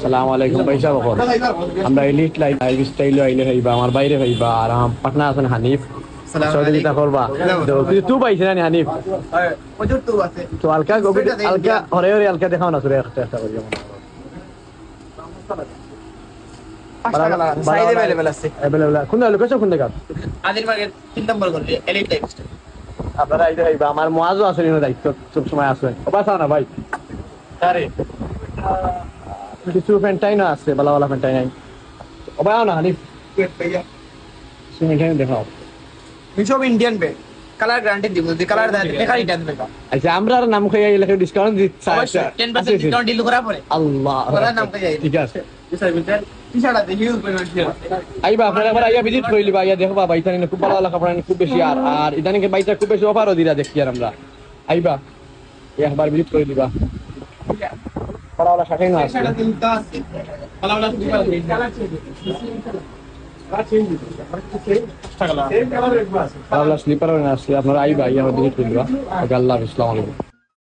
সালাম আলাইকুম ভাই সাহেব আমরা এলিট লাইফ স্টাইল আইলে ভাইবা আমার বাইরে ভাইবা আর আমার পার্টনার আছেন হানিফ সহযোগিতা করবা তুই পাইছে না হানিফ তো আলকা আলকা হরে হরে আলকা দেখাও না তোরে একটা একটা করি সাইড अवेलेबल আছে अवेलेबल কোন লোকেশন কোন জায়গা আদির মার্কেট 3 নম্বর গলি এলিট লাইফ স্টাইল আপনারা আইতে ভাইবা আমার মুয়াজও আছে নিনো দায়িত্ব সব সময় আছে ওবা চাও না ভাই আরে কিছু ফ্যান্টাই না আছে বালা বালা ফ্যান্টাই নাই ওবা না হানিফ সুমিটাই দেখাও সব ইন্ডিয়ান বে কালার গ্যারান্টি দিব যদি কালার দেয় দেখা রিটার্ন দেবা আচ্ছা আমরা আর নাম খাইয়া এলাকা ডিসকাউন্ট দিচ্ছি 10% ডিসকাউন্ট ডিল করা পরে আল্লাহ ওরা নাম খাইয়া ঠিক আছে টি-শার্ট আছে হিউজ পরিমাণ আইবা আপনারা একবার আইয়া ভিজিট কইলি ভাই দেখবা ভাই ইতানি খুব ভালো ভালো কাপড় খুব বেশি আর ইতানি কে বাইটা খুব বেশি অফারও দিরা দেখি আর আমরা আইবা একবার ভিজিট করে দিবা বড় বড় শাখাই না আছে স্লিপার না আছে আপনারা আইবা আইয়া ভিজিট করে দিবা আল্লাহ আসসালামু আলাইকুম